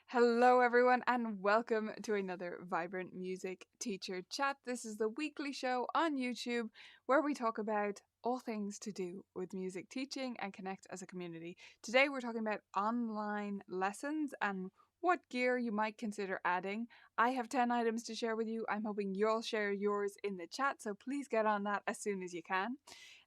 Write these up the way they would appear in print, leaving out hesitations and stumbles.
Hello, everyone, and welcome to another Vibrant Music Teacher Chat. This is the weekly show on YouTube where we talk about all things to do with music teaching and connect as a community. Today, we're talking about online lessons and what gear you might consider adding. I have 10 items to share with you. I'm hoping you'll share yours in the chat, so please get on that as soon as you can.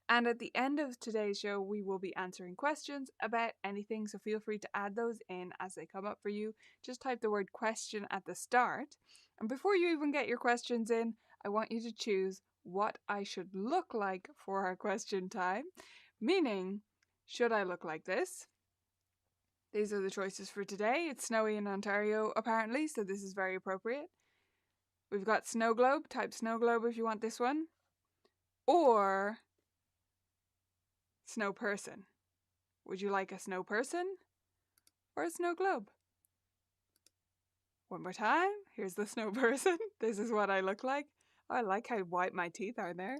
And at the end of today's show, we will be answering questions about anything, so feel free to add those in as they come up for you. Just type the word question at the start. And before you even get your questions in, I want you to choose what I should look like for our question time. Meaning, should I look like this? These are the choices for today. It's snowy in Ontario, apparently, so this is very appropriate. We've got snow globe. Type snow globe if you want this one. Or snow person. Would you like a snow person or a snow globe? One more time. Here's the snow person. This is what I look like. Oh, I like how white my teeth are there.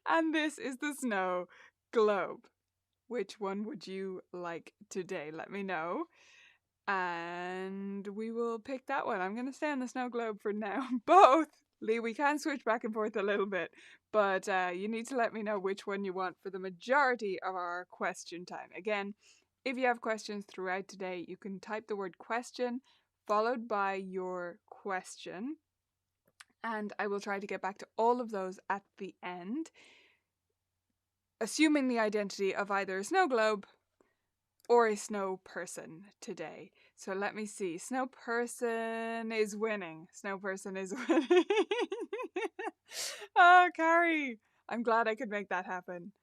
And this is the snow globe. Which one would you like today? Let me know. And we will pick that one. I'm going to stay on the snow globe for now. Both. Lee, we can switch back and forth a little bit, but you need to let me know which one you want for the majority of our question time. Again, if you have questions throughout today, you can type the word question followed by your question, and I will try to get back to all of those at the end, assuming the identity of either a snow globe or a snow person today. So let me see. Snow person is winning. Snow person is winning. Oh, Carrie. I'm glad I could make that happen.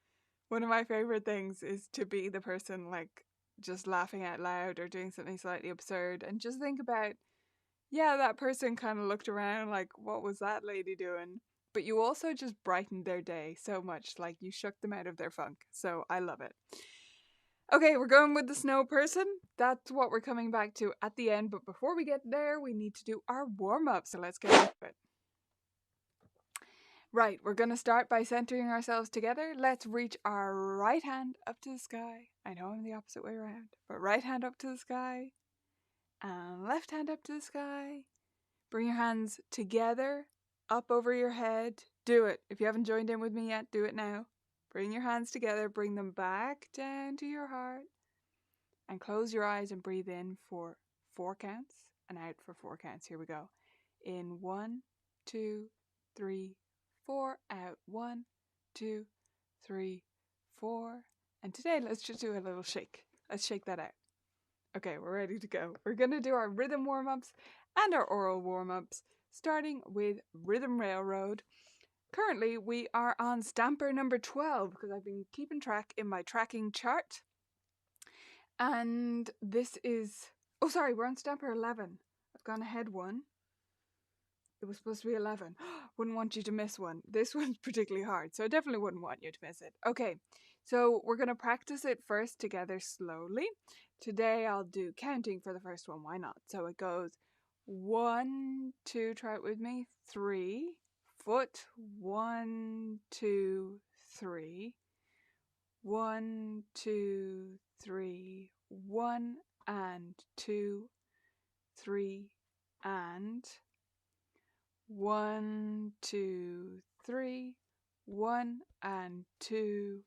One of my favorite things is to be the person like just laughing out loud or doing something slightly absurd and just think about, yeah, that person kind of looked around like, what was that lady doing? But you also just brightened their day so much, like you shook them out of their funk. So I love it. Okay, we're going with the snow person. That's what we're coming back to at the end. But before we get there, we need to do our warm up. So let's get into it. Right, we're going to start by centering ourselves together. Let's reach our right hand up to the sky. I know I'm the opposite way around, but right hand up to the sky and left hand up to the sky. Bring your hands together up over your head. Do it. If you haven't joined in with me yet, do it now. Bring your hands together, bring them back down to your heart. And close your eyes and breathe in for 4 counts and out for 4 counts. Here we go. In 1, 2, 3, 4. Out 1, 2, 3, 4. And today let's just do a little shake. Let's shake that out. Okay, we're ready to go. We're going to do our rhythm warm-ups and our oral warm-ups, starting with Rhythm Railroad. Currently, we are on stamper number 12 because I've been keeping track in my tracking chart. And this is... Oh, sorry, we're on stamper 11. I've gone ahead one. It was supposed to be 11. Wouldn't want you to miss one. This one's particularly hard, so I definitely wouldn't want you to miss it. Okay, so we're going to practice it first together slowly. Today I'll do counting for the first one. Why not? So it goes 1, 2, try it with me. 3, foot. 1, 2, 3. 1, 2, 3. 1 and 2, 3 and 1, 2, 3. 1 and 2,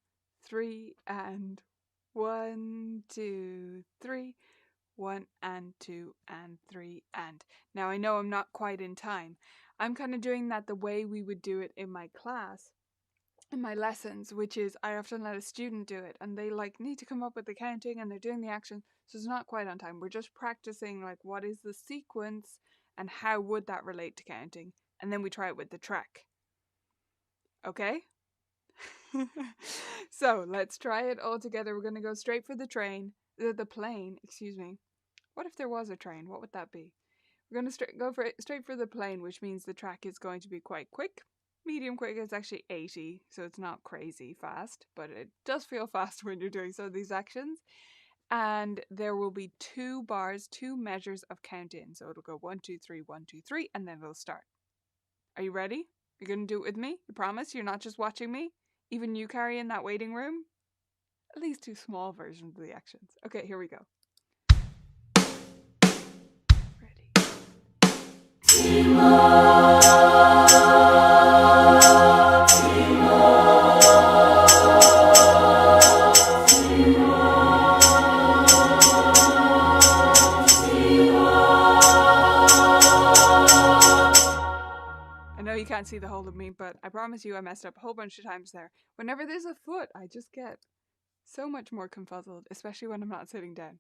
3 and 1, 2, 3. 1 and 2 and 3 and. Now I know I'm not quite in time. I'm kind of doing that the way we would do it in my class, in my lessons, which is I often let a student do it and they like need to come up with the counting and they're doing the action, so it's not quite on time. We're just practicing like what is the sequence and how would that relate to counting, and then we try it with the track. Okay? So let's try it all together. We're going to go straight for the plane, excuse me. What if there was a train? What would that be? We're going to go straight for the plane, which means the track is going to be quite quick. Medium quick is actually 80, so it's not crazy fast, but it does feel fast when you're doing some of these actions. And there will be 2 bars, 2 measures of count in. So it'll go 1, 2, 3, 1, 2, 3, and then it'll start. Are you ready? You're going to do it with me? You promise? You're not just watching me? Even you, Carrie, in that waiting room? at least two small versions of the actions. Okay, here we go. Ready. I know you can't see the whole of me, but I promise you I messed up a whole bunch of times there. Whenever there's a foot, I just get so much more confuzzled, especially when I'm not sitting down.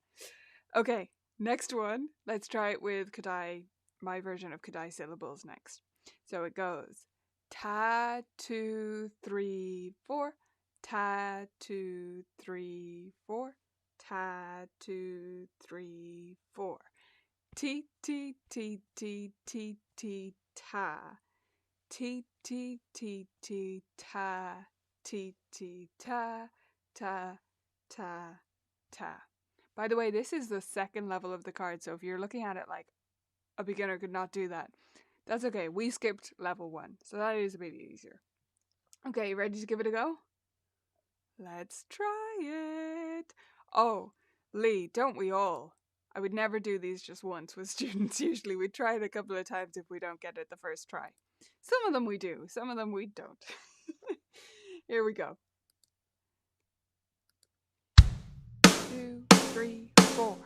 Okay, next one. Let's try it with Kadai, my version of Kadai syllables next. So it goes ta, 2, 3, 4. Ta, 2, 3, 4. Ta, 2, 3, 4. T, T, T, T, T, T, ta. T, T, T, T, ta. T, T, ta, ta, ta, ta. By the way, this is the second level of the card, so if you're looking at it like a beginner could not do that, that's okay. We skipped level 1, so that is a bit easier. Okay, you ready to give it a go? Let's try it. Oh, Lee, don't we all? I would never do these just once with students. Usually we try it a couple of times if we don't get it the first try. Some of them we do, some of them we don't. Here we go. 2, 3, 4.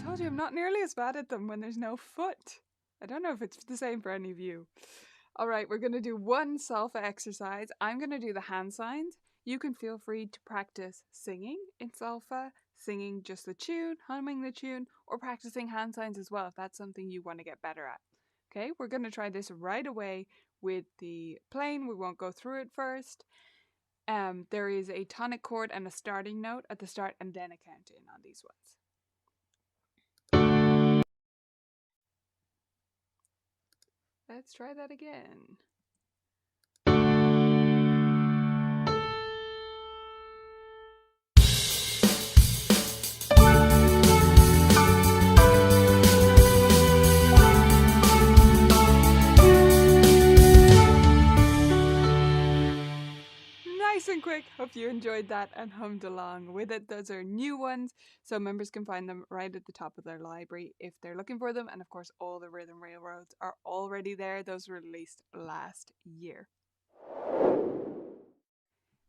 Told you I'm not nearly as bad at them when there's no foot. I don't know if it's the same for any of you. All right, we're going to do one salsa exercise. I'm going to do the hand signs. You can feel free to practice singing in salsa, singing just the tune, humming the tune, or practicing hand signs as well if that's something you want to get better at. Okay, we're going to try this right away with the playing. We won't go through it first. There is a tonic chord and a starting note at the start and then a count in on these ones. Let's try that again. Nice and quick. Hope you enjoyed that and hummed along with it. Those are new ones, so members can find them right at the top of their library if they're looking for them. And of course, all the Rhythm Railroads are already there. Those were released last year.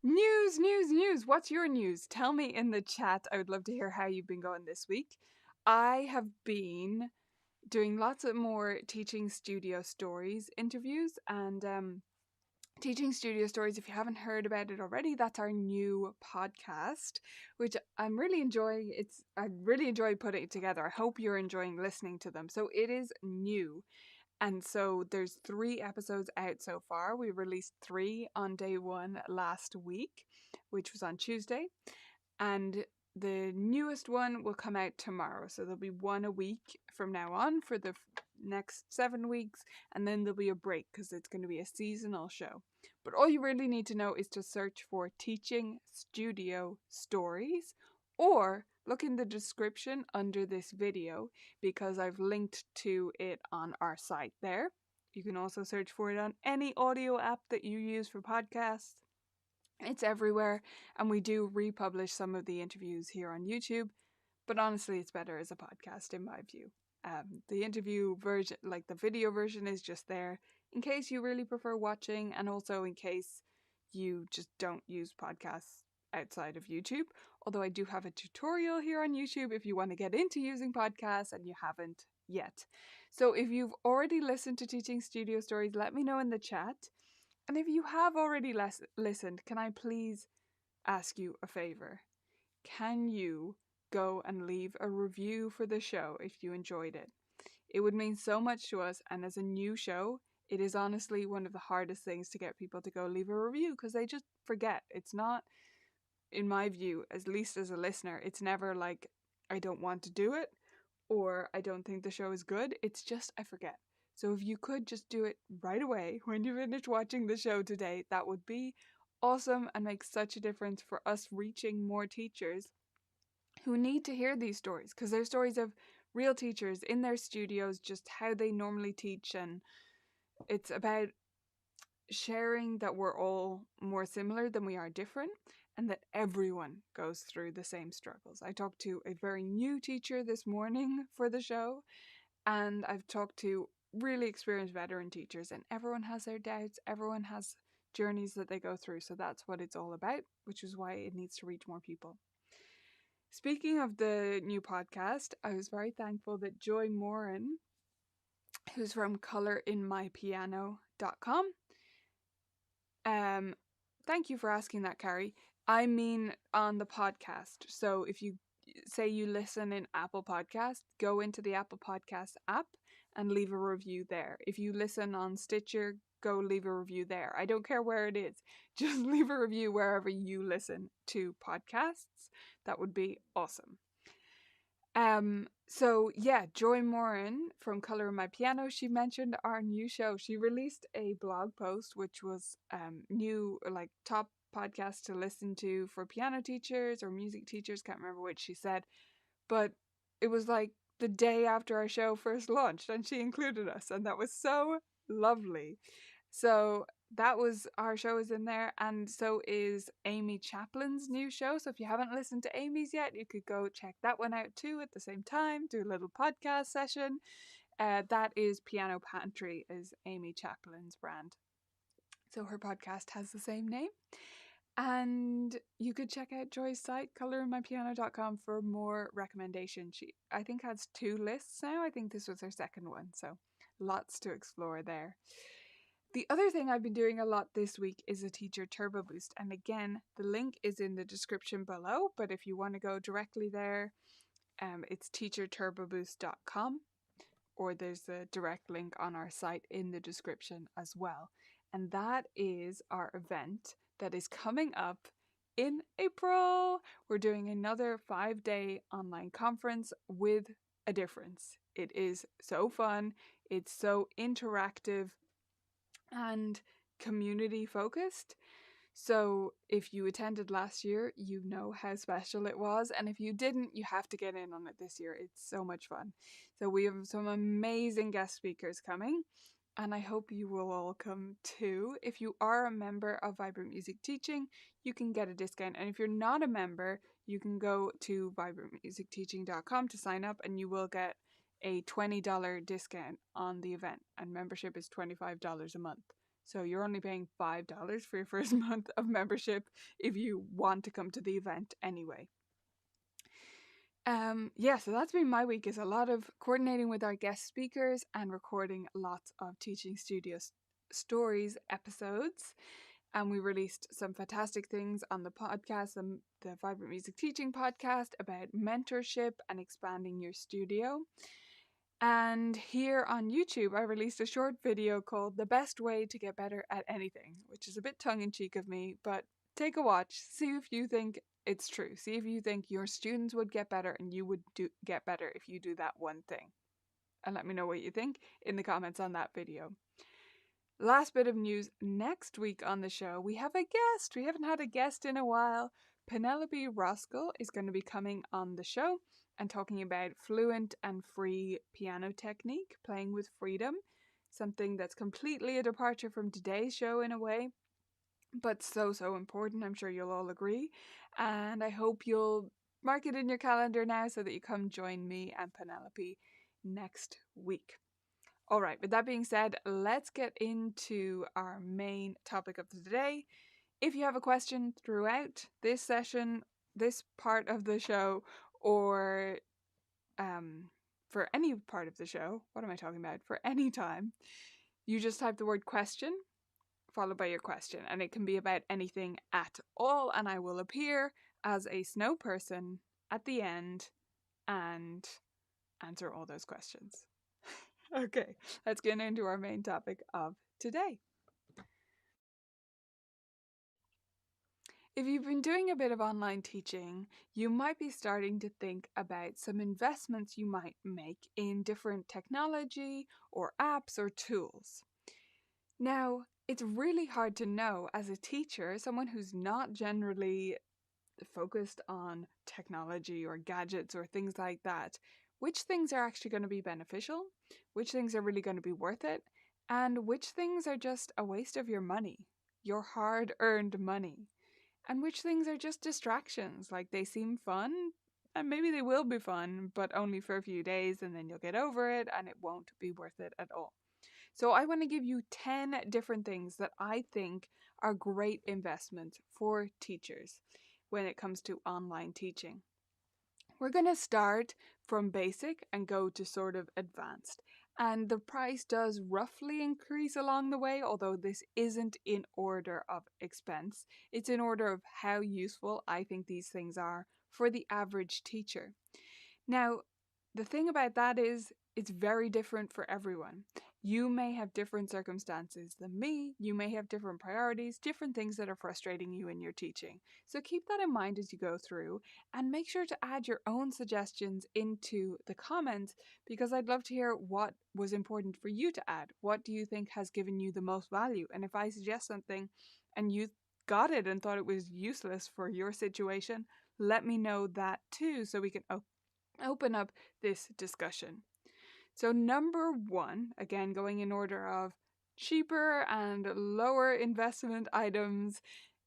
News, news, news. What's your news? Tell me in the chat. I would love to hear how you've been going this week. I have been doing lots of more teaching studio stories interviews and Teaching Studio Stories, if you haven't heard about it already, that's our new podcast, which I'm really enjoying. I really enjoy putting it together. I hope you're enjoying listening to them. So it is new. And so there's 3 episodes out so far. We released 3 on day 1 last week, which was on Tuesday. And the newest one will come out tomorrow. So there'll be 1 a week from now on for the next 7 weeks. And then there'll be a break because it's going to be a seasonal show. But all you really need to know is to search for Teaching Studio Stories or look in the description under this video because I've linked to it on our site there. You can also search for it on any audio app that you use for podcasts. It's everywhere, and we do republish some of the interviews here on YouTube, but honestly, it's better as a podcast in my view. The interview version, like the video version, is just there in case you really prefer watching, and also in case you just don't use podcasts outside of YouTube. Although I do have a tutorial here on YouTube if you want to get into using podcasts and you haven't yet. So if you've already listened to Teaching Studio Stories, let me know in the chat. And if you have already listened, can I please ask you a favor? Can you go and leave a review for the show if you enjoyed it? It would mean so much to us, and as a new show, it is honestly one of the hardest things to get people to go leave a review because they just forget. It's not, in my view, at least as a listener, it's never like I don't want to do it or I don't think the show is good. It's just I forget. So if you could just do it right away when you finish watching the show today, that would be awesome and makes such a difference for us reaching more teachers who need to hear these stories, because they're stories of real teachers in their studios, just how they normally teach. And it's about sharing that we're all more similar than we are different, and that everyone goes through the same struggles. I talked to a very new teacher this morning for the show, and I've talked to really experienced veteran teachers, and everyone has their doubts, everyone has journeys that they go through. So that's what it's all about, which is why it needs to reach more people. Speaking of the new podcast, I was very thankful that Joy Moran, who's from colorinmypiano.com, thank you for asking that, Carrie. I mean on the podcast. So if you say you listen in Apple Podcast, go into the Apple Podcast app and leave a review there. If you listen on Stitcher, go leave a review there. I don't care where it is. Just leave a review wherever you listen to podcasts. That would be awesome. So yeah, Joy Moran from Color in My Piano, she mentioned our new show. She released a blog post which was new, like top podcast to listen to for piano teachers or music teachers, can't remember which she said, but it was like the day after our show first launched and she included us, and that was so lovely. So that was, our show is in there, and so is Amy Chaplin's new show. So if you haven't listened to Amy's yet, you could go check that one out too at the same time, do a little podcast session. That is Piano Pantry, is Amy Chaplin's brand. So her podcast has the same name. And you could check out Joy's site, colorinmypiano.com, for more recommendations. She, I think, has 2 lists now. I think this was her second one, so lots to explore there. The other thing I've been doing a lot this week is a teacher turbo boost. And again, the link is in the description below, but if you want to go directly there, it's teacherturboboost.com, or there's a direct link on our site in the description as well. And that is our event that is coming up in April. We're doing another 5-day online conference with a difference. It is so fun. It's so interactive and community focused. So if you attended last year, you know how special it was. And if you didn't, you have to get in on it this year. It's so much fun. So we have some amazing guest speakers coming, and I hope you will all come too. If you are a member of Vibrant Music Teaching, you can get a discount. And if you're not a member, you can go to vibrantmusicteaching.com to sign up, and you will get a $20 discount on the event. And membership is $25 a month. So you're only paying $5 for your first month of membership if you want to come to the event anyway. So that's been my week, is a lot of coordinating with our guest speakers and recording lots of Teaching Studio Stories episodes. And we released some fantastic things on the podcast, the Vibrant Music Teaching podcast, about mentorship and expanding your studio. And here on YouTube, I released a short video called The Best Way to Get Better at Anything, which is a bit tongue-in-cheek of me, but take a watch, see if you think it's true. See if you think your students would get better and you would get better if you do that one thing. And let me know what you think in the comments on that video. Last bit of news, next week on the show, we have a guest. We haven't had a guest in a while. Penelope Roskell is going to be coming on the show and talking about fluent and free piano technique, playing with freedom, something that's completely a departure from today's show in a way, but so important. I'm sure you'll all agree, and I hope you'll mark it in your calendar now so that you come join me and Penelope next week. All right, with that being said, let's get into our main topic of the day. If you have a question throughout this session, this part of the show, or for any part of the show, what am I talking about? For any time, you just type the word question followed by your question, and it can be about anything at all, and I will appear as a snow person at the end and answer all those questions. Okay, let's get into our main topic of today. If you've been doing a bit of online teaching, you might be starting to think about some investments you might make in different technology or apps or tools. Now, it's really hard to know as a teacher, someone who's not generally focused on technology or gadgets or things like that, which things are actually going to be beneficial, which things are really going to be worth it, and which things are just a waste of your money, your hard earned money, and which things are just distractions. Like they seem fun, and maybe they will be fun, but only for a few days, and then you'll get over it and it won't be worth it at all. So I want to give you 10 different things that I think are great investments for teachers when it comes to online teaching. We're going to start from basic and go to sort of advanced. And the price does roughly increase along the way, although this isn't in order of expense. It's in order of how useful I think these things are for the average teacher. Now, the thing about that is it's very different for everyone. You may have different circumstances than me. You may have different priorities, different things that are frustrating you in your teaching. So keep that in mind as you go through and make sure to add your own suggestions into the comments because I'd love to hear what was important for you to add. What do you think has given you the most value? And if I suggest something and you got it and thought it was useless for your situation, let me know that too so we can open up this discussion. So, number one, again, going in order of cheaper and lower investment items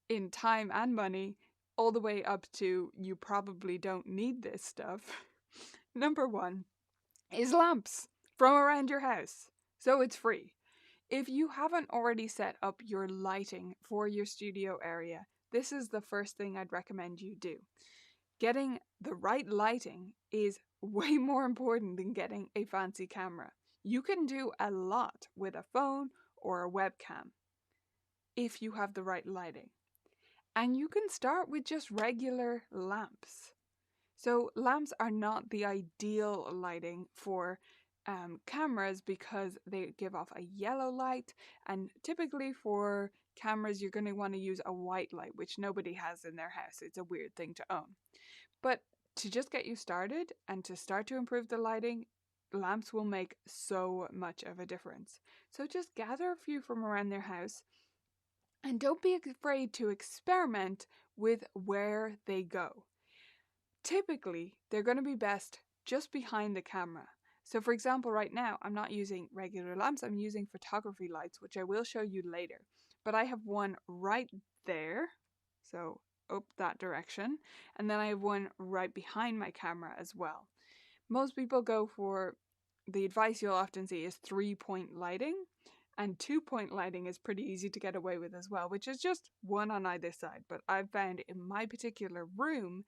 in time and money, all the way up to you probably don't need this stuff. Number one is lamps from around your house. So, it's free. If you haven't already set up your lighting for your studio area, this is the first thing I'd recommend you do. Getting the right lighting is way more important than getting a fancy camera. You can do a lot with a phone or a webcam if you have the right lighting. And you can start with just regular lamps. So lamps are not the ideal lighting for cameras because they give off a yellow light, and typically for cameras you're going to want to use a white light, which nobody has in their house. It's a weird thing to own. But to just get you started and to start to improve the lighting, lamps will make so much of a difference. So just gather a few from around their house and don't be afraid to experiment with where they go. Typically, they're going to be best just behind the camera. So for example, right now, I'm not using regular lamps, I'm using photography lights, which I will show you later. But I have one right there, so up that direction, and then I have one right behind my camera as well. Most people go for, the advice you'll often see is 3-point lighting, and 2-point lighting is pretty easy to get away with as well, which is just one on either side. But I've found in my particular room,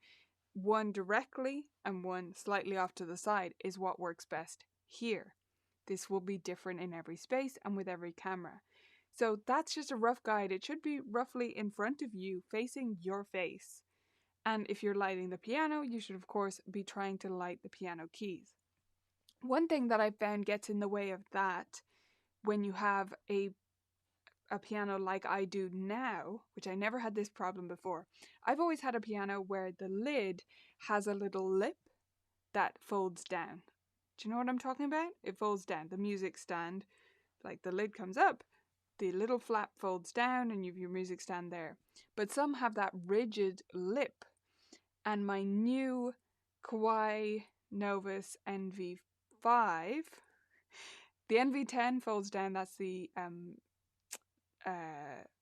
one directly and one slightly off to the side is what works best here. This will be different in every space and with every camera. So that's just a rough guide. It should be roughly in front of you, facing your face. And if you're lighting the piano, you should of course be trying to light the piano keys. One thing that I found gets in the way of that when you have a piano like I do now, which I never had this problem before. I've always had a piano where the lid has a little lip that folds down. Do you know what I'm talking about? It folds down. The music stand, like the lid comes up, the little flap folds down and you have your music stand there. But some have that rigid lip. And my new Kawai Novus NV5, the NV10 folds down, that's the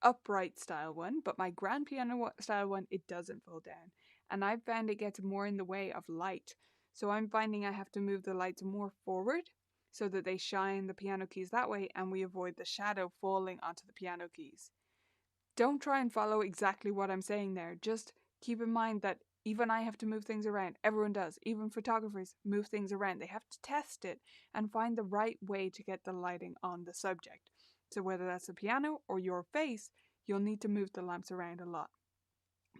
upright style one, but my grand piano style one, it doesn't fold down. And I've found it gets more in the way of light. So I'm finding I have to move the lights more forward so that they shine the piano keys that way and we avoid the shadow falling onto the piano keys. Don't try and follow exactly what I'm saying there. Just keep in mind that even I have to move things around. Everyone does. Even photographers move things around. They have to test it and find the right way to get the lighting on the subject. So whether that's a piano or your face, you'll need to move the lamps around a lot.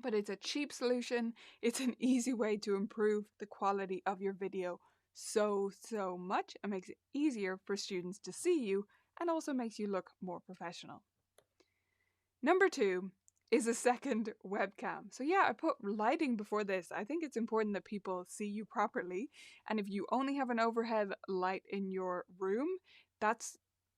But it's a cheap solution. It's an easy way to improve the quality of your video so much. It makes it easier for students to see you and also makes you look more professional. Number 2 is a second webcam. So yeah, I put lighting before this. I think it's important that people see you properly. And if you only have an overhead light in your room, that's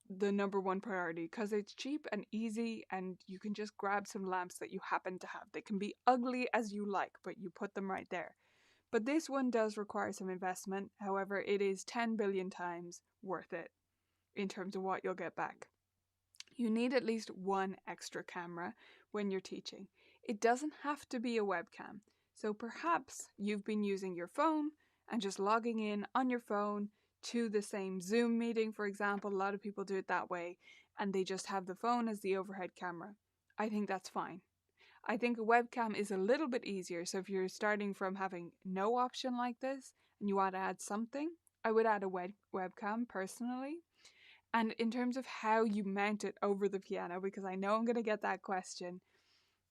the number one priority because it's cheap and easy, and you can just grab some lamps that you happen to have. They can be ugly as you like, but you put them right there. But this one does require some investment. However, it is 10 billion times worth it in terms of what you'll get back. You need at least one extra camera when you're teaching. It doesn't have to be a webcam. So perhaps you've been using your phone and just logging in on your phone to the same Zoom meeting, for example. A lot of people do it that way, and they just have the phone as the overhead camera. I think that's fine. I think a webcam is a little bit easier. So if you're starting from having no option like this and you want to add something, I would add a webcam personally. And in terms of how you mount it over the piano, because I know I'm going to get that question,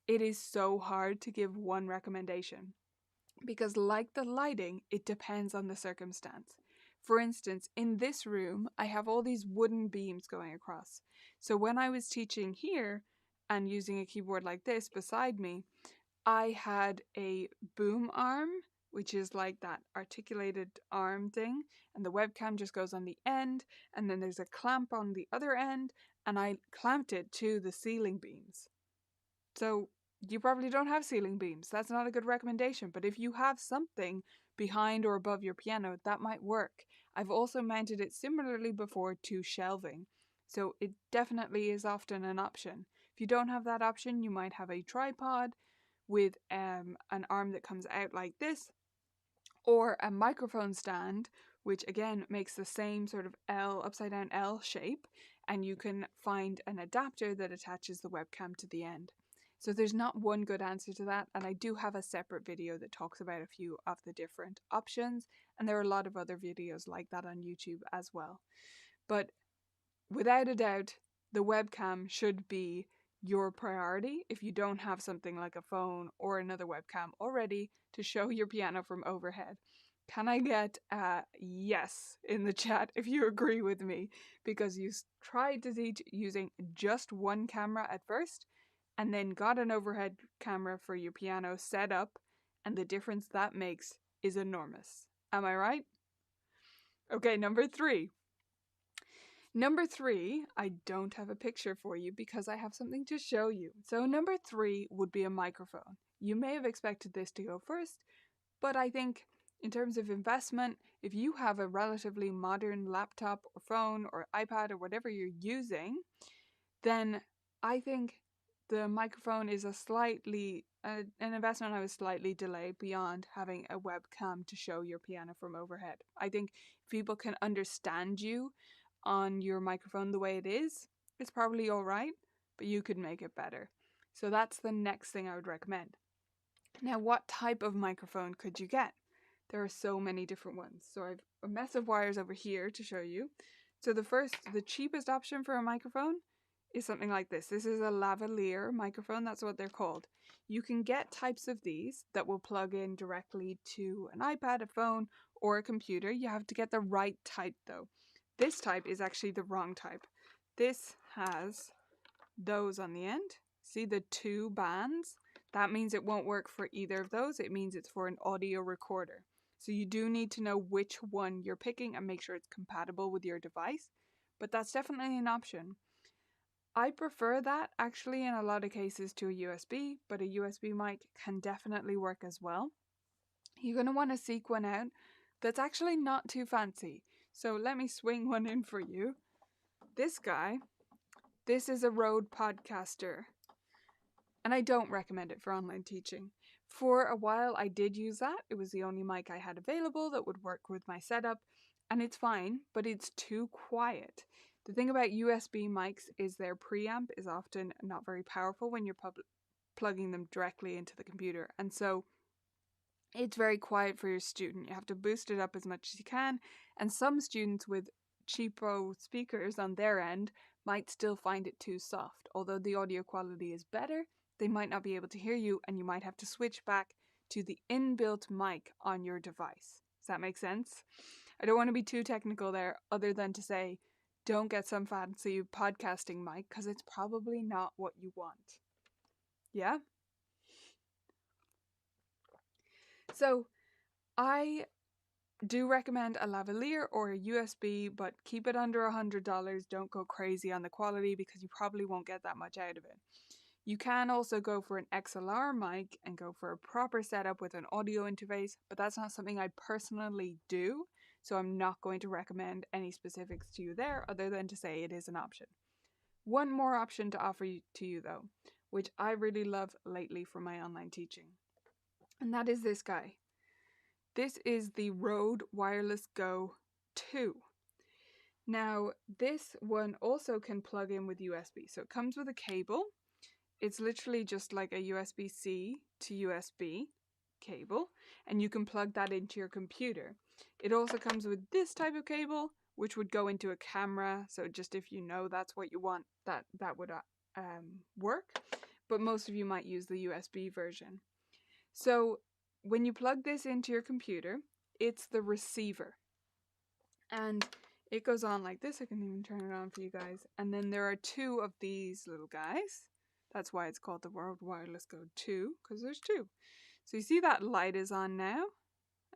it is so hard to give one recommendation. Because like the lighting, it depends on the circumstance. For instance, in this room, I have all these wooden beams going across. So when I was teaching here and using a keyboard like this beside me, I had a boom arm, which is like that articulated arm thing, and the webcam just goes on the end, and then there's a clamp on the other end, and I clamped it to the ceiling beams. So you probably don't have ceiling beams. That's not a good recommendation, but if you have something behind or above your piano, that might work. I've also mounted it similarly before to shelving, so it definitely is often an option. If you don't have that option, you might have a tripod with an arm that comes out like this, or a microphone stand, which again makes the same sort of L, upside down L shape, and you can find an adapter that attaches the webcam to the end. So there's not one good answer to that, and I do have a separate video that talks about a few of the different options, and there are a lot of other videos like that on YouTube as well. But without a doubt, the webcam should be your priority if you don't have something like a phone or another webcam already to show your piano from overhead. Can I get a yes in the chat if you agree with me? Because you tried to teach using just one camera at first and then got an overhead camera for your piano set up, and the difference that makes is enormous. Am I right? Okay, number 3. Number 3, I don't have a picture for you because I have something to show you. So number 3 would be a microphone. You may have expected this to go first, but I think in terms of investment, if you have a relatively modern laptop or phone or iPad or whatever you're using, then I think the microphone is an investment I would slightly delay beyond having a webcam to show your piano from overhead. I think if people can understand you on your microphone the way it is, it's probably all right, but you could make it better. So that's the next thing I would recommend. Now, what type of microphone could you get? There are so many different ones. So I have a mess of wires over here to show you. So the cheapest option for a microphone is something like this. This is a lavalier microphone, that's what they're called. You can get types of these that will plug in directly to an iPad, a phone, or a computer. You have to get the right type though. This type is actually the wrong type. This has those on the end. See the 2 bands? That means it won't work for either of those. It means it's for an audio recorder. So you do need to know which one you're picking and make sure it's compatible with your device. But that's definitely an option. I prefer that actually in a lot of cases to a USB, but a USB mic can definitely work as well. You're going to want to seek one out that's actually not too fancy. So let me swing one in for you. This guy, this is a Rode Podcaster, and I don't recommend it for online teaching. For a while I did use that. It was the only mic I had available that would work with my setup, and it's fine, but it's too quiet. The thing about USB mics is their preamp is often not very powerful when you're plugging them directly into the computer, and so it's very quiet for your student. You have to boost it up as much as you can, and some students with cheapo speakers on their end might still find it too soft. Although the audio quality is better, they might not be able to hear you, and you might have to switch back to the inbuilt mic on your device. Does that make sense? I don't want to be too technical there, other than to say, don't get some fancy podcasting mic, because it's probably not what you want. Yeah? So, I do recommend a lavalier or a USB, but keep it under $100. Don't go crazy on the quality because you probably won't get that much out of it. You can also go for an XLR mic and go for a proper setup with an audio interface, but that's not something I personally do, so I'm not going to recommend any specifics to you there other than to say it is an option. One more option to offer to you though, which I really love lately for my online teaching, and that is this guy. This is the Rode Wireless Go 2. Now, this one also can plug in with USB, so it comes with a cable. It's literally just like a USB-C to USB cable, and you can plug that into your computer. It also comes with this type of cable, which would go into a camera, so just if you know that's what you want, that would work, but most of you might use the USB version. So when you plug this into your computer, it's the receiver, and it goes on like this. I can even turn it on for you guys, and then there are two of these little guys. That's why it's called the Rode Wireless Go 2, because there's two. So you see that light is on now,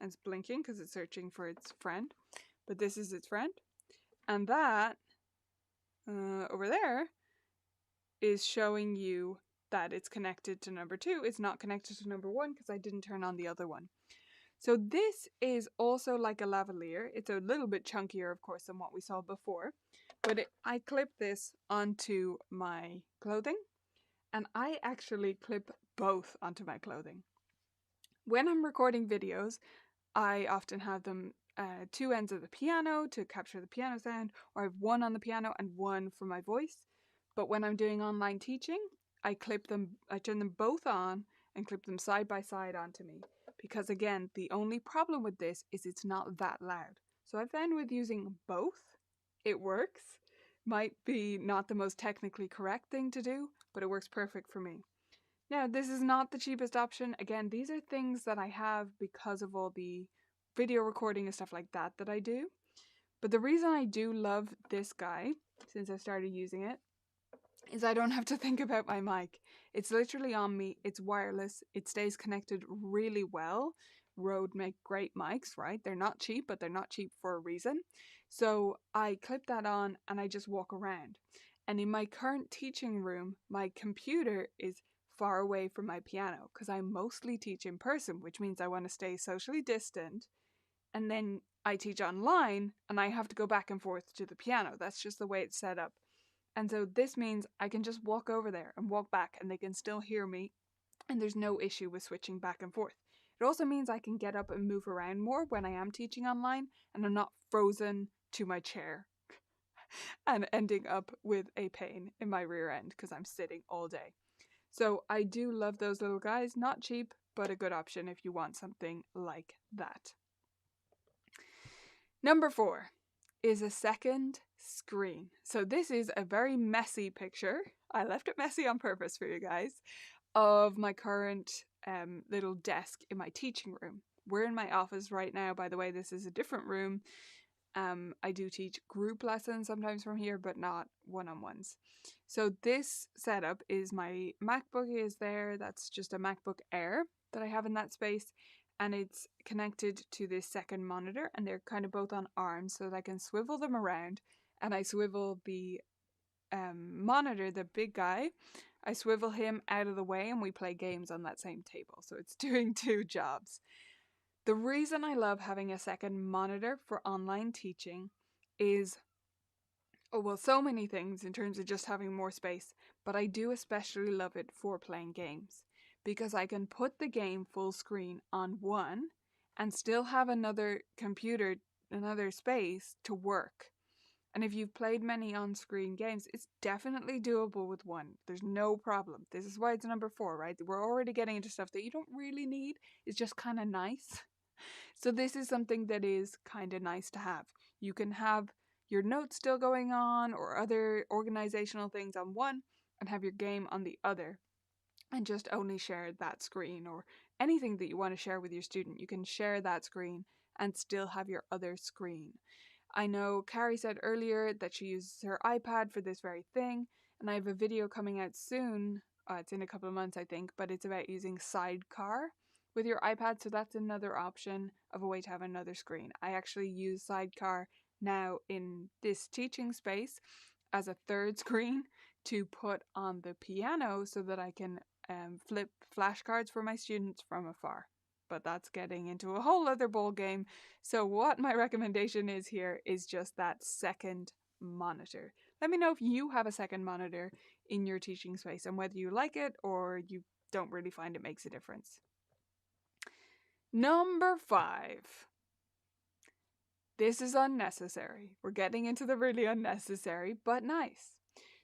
and it's blinking because it's searching for its friend, but this is its friend. And that over there is showing you that it's connected to number 2. It's not connected to number 1 because I didn't turn on the other one. So this is also like a lavalier. It's a little bit chunkier, of course, than what we saw before, but I clip this onto my clothing, and I actually clip both onto my clothing. When I'm recording videos, I often have them two ends of the piano to capture the piano sound, or I have one on the piano and one for my voice. But when I'm doing online teaching, I turn them both on and clip them side by side onto me. Because again, the only problem with this is it's not that loud. So I found with using both, it works. Might be not the most technically correct thing to do, but it works perfect for me. Now, this is not the cheapest option. Again, these are things that I have because of all the video recording and stuff like that I do. But the reason I do love this guy, since I started using it, is I don't have to think about my mic. It's literally on me. It's wireless. It stays connected really well. Rode make great mics, right? They're not cheap, but they're not cheap for a reason. So I clip that on and I just walk around. And in my current teaching room, my computer is far away from my piano because I mostly teach in person, which means I want to stay socially distant. And then I teach online and I have to go back and forth to the piano. That's just the way it's set up. And so this means I can just walk over there and walk back and they can still hear me, and there's no issue with switching back and forth. It also means I can get up and move around more when I am teaching online, and I'm not frozen to my chair and ending up with a pain in my rear end because I'm sitting all day. So I do love those little guys. Not cheap, but a good option if you want something like that. Number 4 is a second screen. So this is a very messy picture. I left it messy on purpose for you guys, of my current little desk in my teaching room. We're in my office right now, by the way. This is a different room. I do teach group lessons sometimes from here, but not one-on-ones. So this setup is my MacBook is there. That's just a MacBook Air that I have in that space. And it's connected to this second monitor, and they're kind of both on arms so that I can swivel them around. And I swivel the monitor, the big guy, I swivel him out of the way and we play games on that same table. So it's doing two jobs. The reason I love having a second monitor for online teaching is, so many things in terms of just having more space, but I do especially love it for playing games because I can put the game full screen on one and still have another computer, another space to work. And if you've played many on-screen games, it's definitely doable with one. There's no problem. This is why it's number 4, right? We're already getting into stuff that you don't really need. It's just kind of nice. So this is something that is kind of nice to have. You can have your notes still going on or other organizational things on one and have your game on the other and just only share that screen, or anything that you want to share with your student. You can share that screen and still have your other screen. I know Carrie said earlier that she uses her iPad for this very thing, and I have a video coming out soon. It's in a couple of months, I think, but it's about using Sidecar, with your iPad, so that's another option of a way to have another screen. I actually use Sidecar now in this teaching space as a third screen to put on the piano so that I can flip flashcards for my students from afar. But that's getting into a whole other ball game. So what my recommendation is here is just that second monitor. Let me know if you have a second monitor in your teaching space and whether you like it or you don't really find it makes a difference. Number 5. This is unnecessary. We're getting into the really unnecessary, but nice.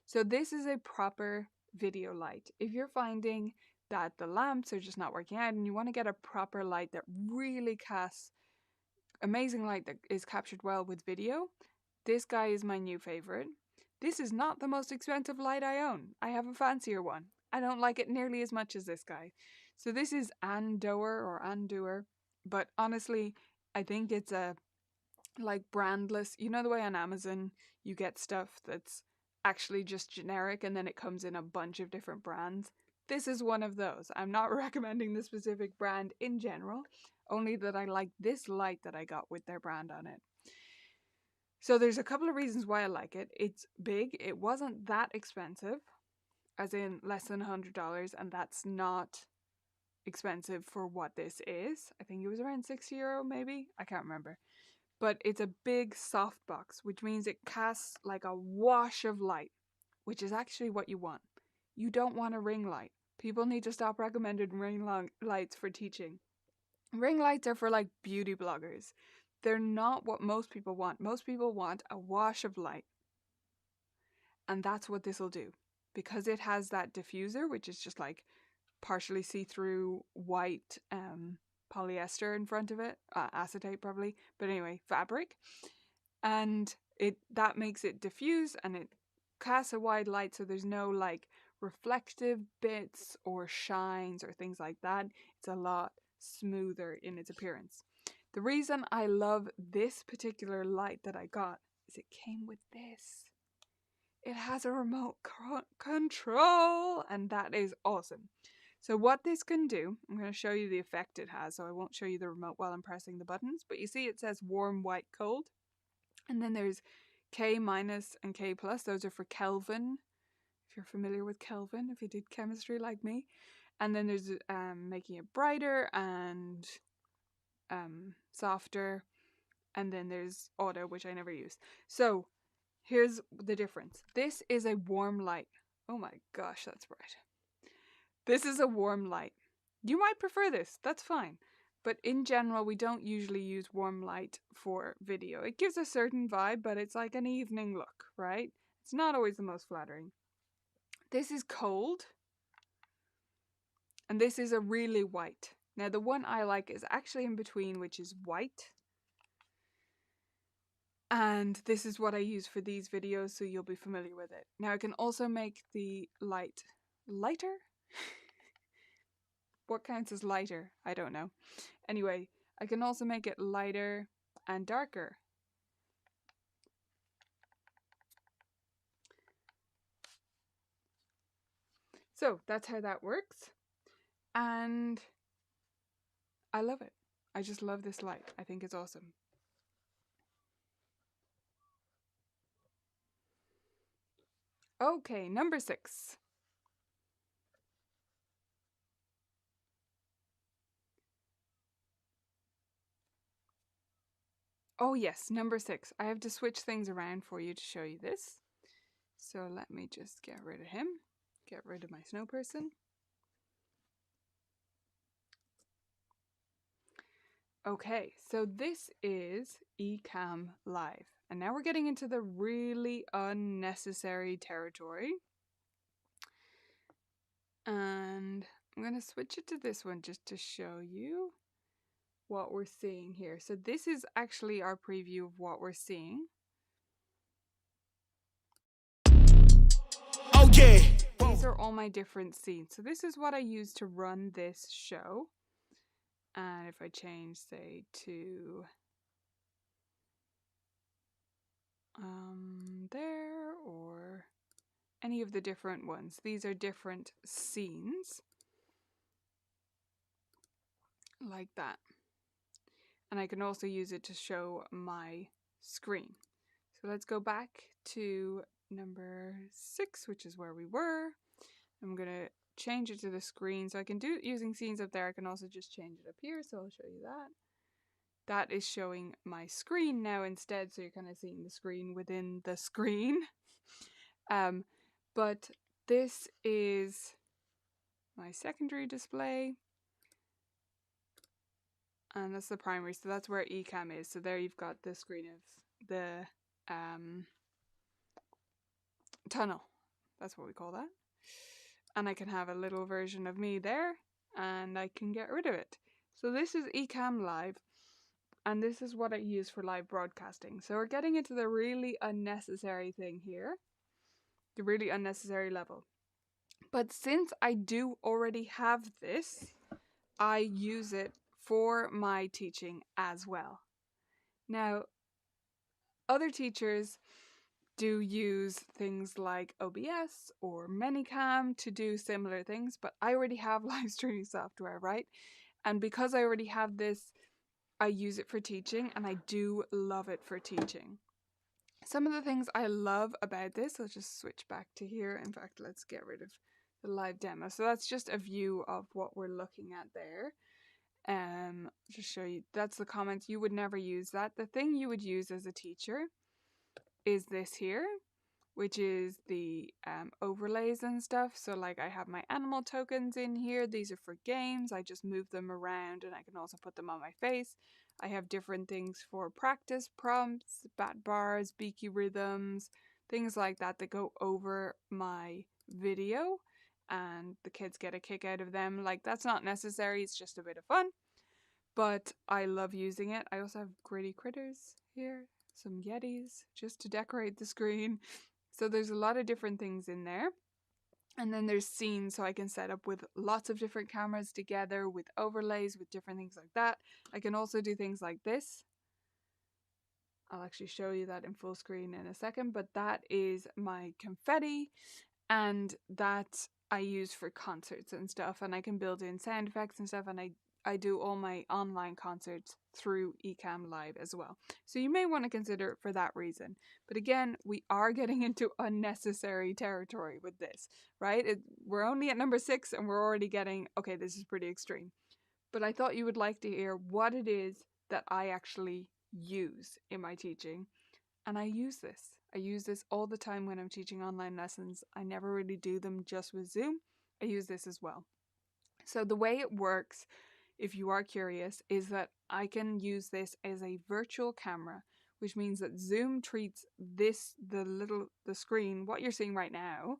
So this is a proper video light. If you're finding that the lamps are just not working out and you want to get a proper light that really casts amazing light that is captured well with video, this guy is my new favorite. This is not the most expensive light I own. I have a fancier one. I don't like it nearly as much as this guy. So this is Andoer, but honestly, I think it's a like brandless. You know the way on Amazon you get stuff that's actually just generic and then it comes in a bunch of different brands? This is one of those. I'm not recommending the specific brand in general, only that I like this light that I got with their brand on it. So there's a couple of reasons why I like it. It's big. It wasn't that expensive, as in less than $100, and that's not expensive for what this is. I think it was around €60 maybe. I can't remember. But it's a big soft box, which means it casts like a wash of light, which is actually what you want. You don't want a ring light. People need to stop recommending ring lights for teaching. Ring lights are for like beauty bloggers. They're not what most people want. Most people want a wash of light. And that's what this will do. Because it has that diffuser, which is just like partially see-through white polyester in front of it. Acetate probably. But anyway, fabric. And that makes it diffuse and it casts a wide light, so there's no like reflective bits or shines or things like that. It's a lot smoother in its appearance. The reason I love this particular light that I got is it came with this. It has a remote control, and that is awesome. So what this can do, I'm going to show you the effect it has, so I won't show you the remote while I'm pressing the buttons, but you see it says warm, white, cold. And then there's K minus and K plus. Those are for Kelvin, if you're familiar with Kelvin, if you did chemistry like me. And then there's making it brighter and softer. And then there's auto, which I never use. So here's the difference. This is a warm light. Oh my gosh, that's bright. This is a warm light. You might prefer this. That's fine. But in general, we don't usually use warm light for video. It gives a certain vibe, but it's like an evening look, right? It's not always the most flattering. This is cold. And this is a really white. Now, the one I like is actually in between, which is white. And this is what I use for these videos, so you'll be familiar with it. Now, I can also make the light lighter. What counts as lighter? I don't know. Anyway, I can also make it lighter and darker. So that's how that works. And I love it. I just love this light. I think it's awesome. Okay, number 6. Oh yes, number 6. I have to switch things around for you to show you this. So let me just get rid of him. Get rid of my snow person. Okay, so this is Ecamm Live. And now we're getting into the really unnecessary territory. And I'm going to switch it to this one just to show you what we're seeing here. So this is actually our preview of what we're seeing. Oh yeah! These are all my different scenes. So this is what I use to run this show. And if I change, say, to there, or any of the different ones. These are different scenes. like that. And I can also use it to show my screen. So let's go back to number 6, which is where we were. I'm going to change it to the screen. So I can do it using scenes up there. I can also just change it up here. So I'll show you that. That is showing my screen now instead. So you're kind of seeing the screen within the screen. But this is my secondary display. And that's the primary. So that's where Ecamm is. So there you've got the screen of the tunnel. That's what we call that. And I can have a little version of me there, and I can get rid of it. So this is Ecamm Live, and this is what I use for live broadcasting. So we're getting into the really unnecessary thing here, the really unnecessary level. But since I do already have this, I use it for my teaching as well. Now, other teachers do use things like OBS or Manycam to do similar things, but I already have live streaming software, right? And because I already have this, I use it for teaching, and I do love it for teaching. Some of the things I love about this, I'll just switch back to here. In fact, let's get rid of the live demo. So that's just a view of what we're looking at there. Just show you, that's the comments. You would never use that. The thing you would use as a teacher is this here, which is the overlays and stuff. So like I have my animal tokens in here. These are for games. I just move them around, and I can also put them on my face. I have different things for practice prompts, bat bars, beaky rhythms, things like that that go over my video, and the kids get a kick out of them. Like, that's not necessary. It's just a bit of fun, but I love using it. I also have gritty critters here, some yetis just to decorate the screen. So there's a lot of different things in there. And then there's scenes, so I can set up with lots of different cameras together, with overlays, with different things like that. I can also do things like this. I'll actually show you that in full screen in a second, but that is my confetti, and that I use for concerts and stuff, and I can build in sound effects and stuff, and I do all my online concerts through Ecamm Live as well. So you may want to consider it for that reason. But again, we are getting into unnecessary territory with this, right? We're only at number 6 and we're already getting, okay, this is pretty extreme. But I thought you would like to hear what it is that I actually use in my teaching. And I use this. I use this all the time when I'm teaching online lessons. I never really do them just with Zoom. I use this as well. So the way it works, if you are curious, is that I can use this as a virtual camera, which means that Zoom treats this, the screen, what you're seeing right now,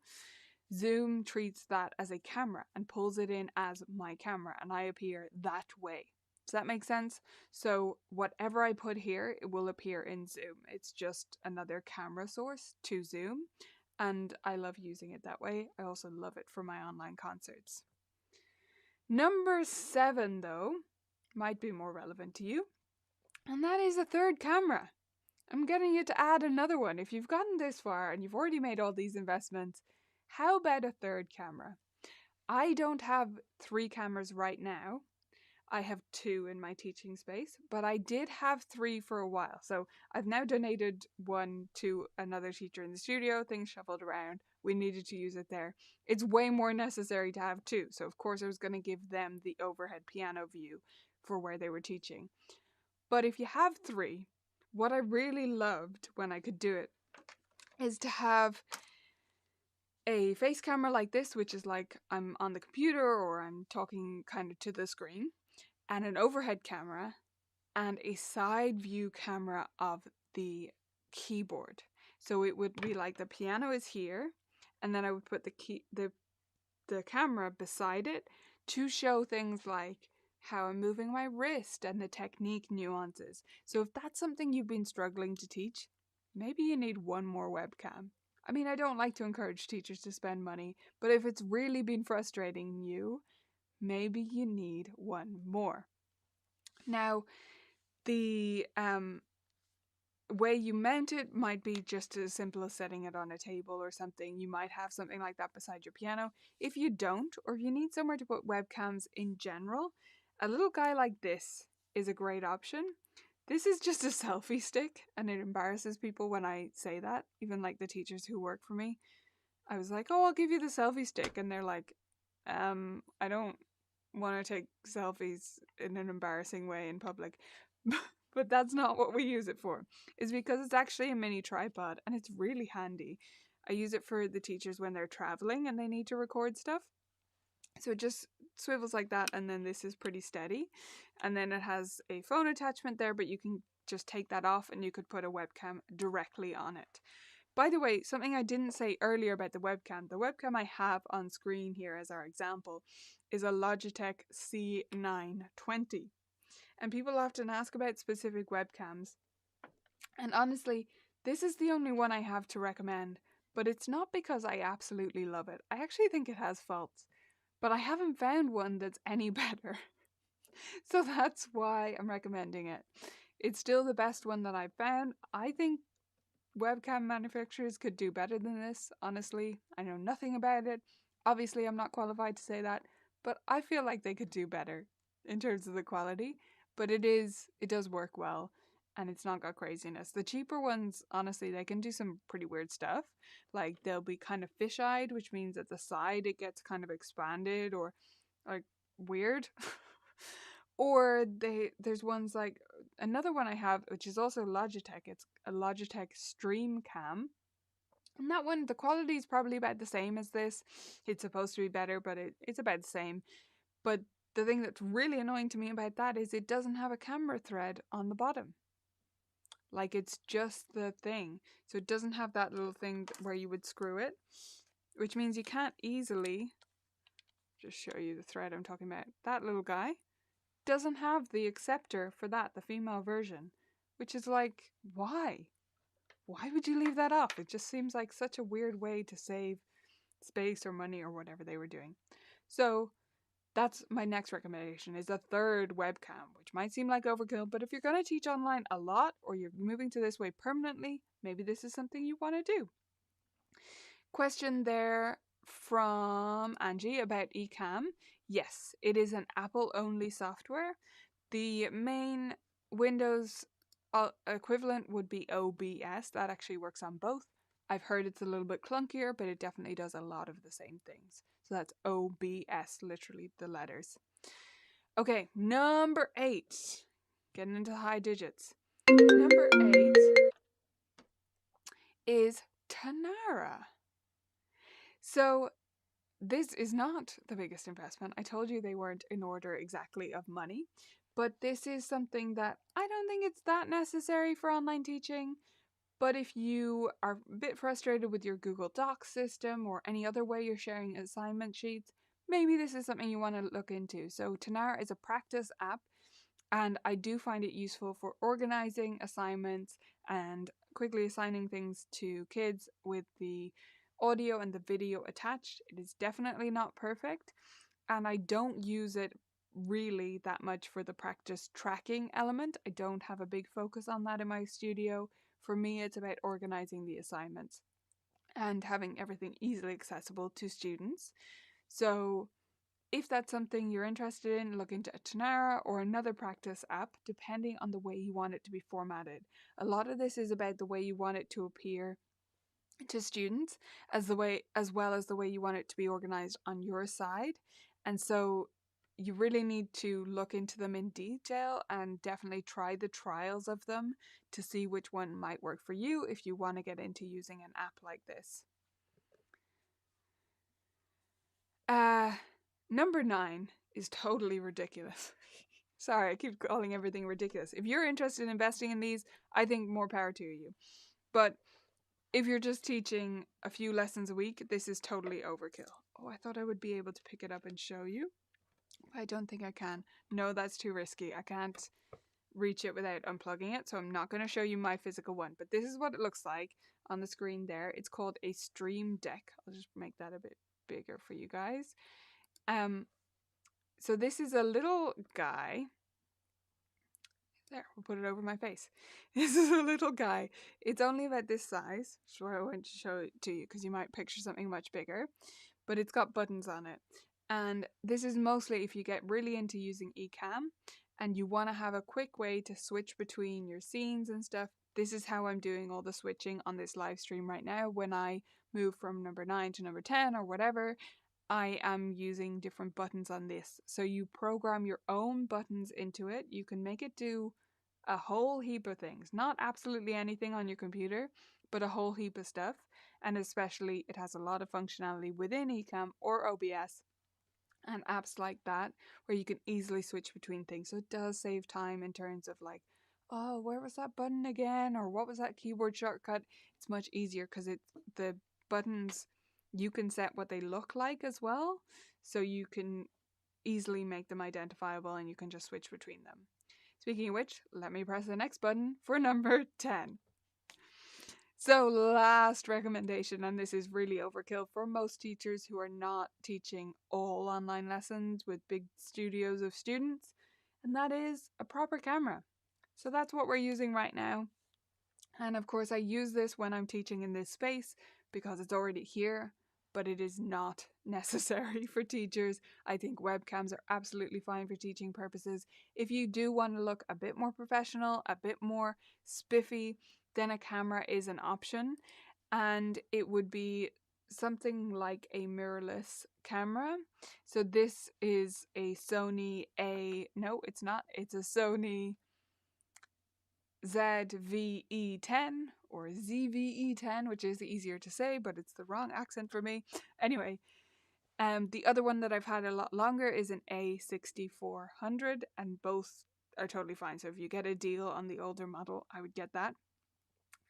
Zoom treats that as a camera and pulls it in as my camera, and I appear that way. Does that make sense? So whatever I put here, it will appear in Zoom. It's just another camera source to Zoom, and I love using it that way. I also love it for my online concerts. Number 7, though, might be more relevant to you, and that is a third camera. I'm getting you to add another one. If you've gotten this far and you've already made all these investments, how about a third camera? I don't have 3 cameras right now. I have 2 in my teaching space, but I did have 3 for a while. So I've now donated 1 to another teacher in the studio. Things shuffled around. We needed to use it there. It's way more necessary to have 2. So of course I was going to give them the overhead piano view for where they were teaching. But if you have 3, what I really loved when I could do it is to have a face camera like this, which is like I'm on the computer or I'm talking kind of to the screen, and an overhead camera and a side view camera of the keyboard. So it would be like the piano is here, and then I would put the camera beside it to show things like how I'm moving my wrist and the technique nuances. So if that's something you've been struggling to teach, maybe you need one more webcam. I mean, I don't like to encourage teachers to spend money, but if it's really been frustrating you, maybe you need one more. Now, the way you mount it might be just as simple as setting it on a table or something. You might have something like that beside your piano. If you don't, or if you need somewhere to put webcams in general, a little guy like this is a great option. This is just a selfie stick, and it embarrasses people when I say that, even like the teachers who work for me. I was like, oh, I'll give you the selfie stick. And they're like, I don't want to take selfies in an embarrassing way in public. But that's not what we use it for. It's because it's actually a mini tripod and it's really handy. I use it for the teachers when they're traveling and they need to record stuff. So it just swivels like that, and then this is pretty steady. And then it has a phone attachment there, but you can just take that off and you could put a webcam directly on it. By the way, something I didn't say earlier about the webcam I have on screen here as our example is a Logitech C920. And people often ask about specific webcams. And honestly, this is the only one I have to recommend, but it's not because I absolutely love it. I actually think it has faults, but I haven't found one that's any better. So that's why I'm recommending it. It's still the best one that I've found. I think webcam manufacturers could do better than this, honestly. I know nothing about it. Obviously, I'm not qualified to say that, but I feel like they could do better in terms of the quality. But it does work well, and it's not got craziness. The cheaper ones, honestly, they can do some pretty weird stuff. Like they'll be kind of fish-eyed, which means at the side it gets kind of expanded or like weird. Or there's ones like another one I have, which is also Logitech. It's a Logitech Stream Cam. And that one, the quality is probably about the same as this. It's supposed to be better, but it's about the same. But the thing that's really annoying to me about that is it doesn't have a camera thread on the bottom. Like it's just the thing. So it doesn't have that little thing where you would screw it, which means you can't easily, just show you the thread I'm talking about. That little guy doesn't have the acceptor for that, the female version, which is like, why? Why would you leave that off? It just seems like such a weird way to save space or money or whatever they were doing. So that's my next recommendation, is a third webcam, which might seem like overkill, but if you're going to teach online a lot or you're moving to this way permanently, maybe this is something you want to do. Question there from Angie about Ecamm. Yes, it is an Apple-only software. The main Windows equivalent would be OBS. That actually works on both. I've heard it's a little bit clunkier, but it definitely does a lot of the same things. So that's OBS, literally the letters. Okay, number 8. Getting into high digits. Number 8 is Tanara. So this is not the biggest investment. I told you they weren't in order exactly of money, but this is something that I don't think it's that necessary for online teaching. But if you are a bit frustrated with your Google Docs system or any other way you're sharing assignment sheets, maybe this is something you want to look into. So Tanara is a practice app, and I do find it useful for organizing assignments and quickly assigning things to kids with the audio and the video attached. It is definitely not perfect, and I don't use it really that much for the practice tracking element. I don't have a big focus on that in my studio. For me, it's about organizing the assignments and having everything easily accessible to students. So if that's something you're interested in, look into a Tanara or another practice app, depending on the way you want it to be formatted. A lot of this is about the way you want it to appear to students, as well as the way you want it to be organized on your side. And so you really need to look into them in detail and definitely try the trials of them to see which one might work for you if you want to get into using an app like this. Number 9 is totally ridiculous. Sorry, I keep calling everything ridiculous. If you're interested in investing in these, I think more power to you. But if you're just teaching a few lessons a week, this is totally overkill. Oh, I thought I would be able to pick it up and show you. I don't think I can. No, that's too risky. I can't reach it without unplugging it, so I'm not going to show you my physical one. But this is what it looks like on the screen there. It's called a Stream Deck. I'll just make that a bit bigger for you guys. So this is a little guy. There, we'll put it over my face. This is a little guy. It's only about this size. So I want to show it to you because you might picture something much bigger. But it's got buttons on it. And this is mostly if you get really into using Ecamm and you want to have a quick way to switch between your scenes and stuff. This is how I'm doing all the switching on this live stream right now. When I move from number 9 to number 10 or whatever, I am using different buttons on this. So you program your own buttons into it. You can make it do a whole heap of things. Not absolutely anything on your computer, but a whole heap of stuff. And especially it has a lot of functionality within Ecamm or OBS and apps like that where you can easily switch between things. So it does save time in terms of like, oh, where was that button again? Or what was that keyboard shortcut? It's much easier because it's the buttons, you can set what they look like as well. So you can easily make them identifiable and you can just switch between them. Speaking of which, let me press the next button for number 10. So last recommendation, and this is really overkill for most teachers who are not teaching all online lessons with big studios of students, and that is a proper camera. So that's what we're using right now. And of course I use this when I'm teaching in this space because it's already here, but it is not necessary for teachers. I think webcams are absolutely fine for teaching purposes. If you do want to look a bit more professional, a bit more spiffy, then a camera is an option, and it would be something like a mirrorless camera. So this is a Sony no, it's not. It's a Sony ZVE10 or ZVE10, which is easier to say, but it's the wrong accent for me. Anyway, the other one that I've had a lot longer is an A6400, and both are totally fine. So if you get a deal on the older model, I would get that.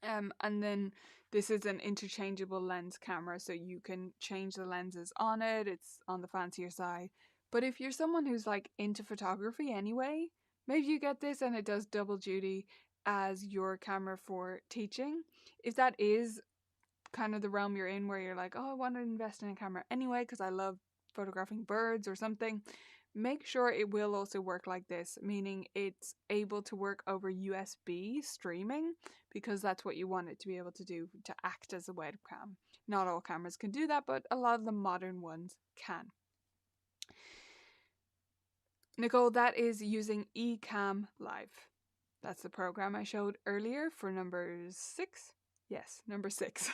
And then this is an interchangeable lens camera, so you can change the lenses on it. It's on the fancier side. But if you're someone who's like into photography anyway, maybe you get this and it does double duty as your camera for teaching. If that is kind of the realm you're in where you're like, oh, I want to invest in a camera anyway because I love photographing birds or something, make sure it will also work like this, meaning it's able to work over USB streaming, because that's what you want it to be able to do, to act as a webcam. Not all cameras can do that, but a lot of the modern ones can. Nicole, that is using Ecamm Live. That's the program I showed earlier for number 6. Yes, number 6.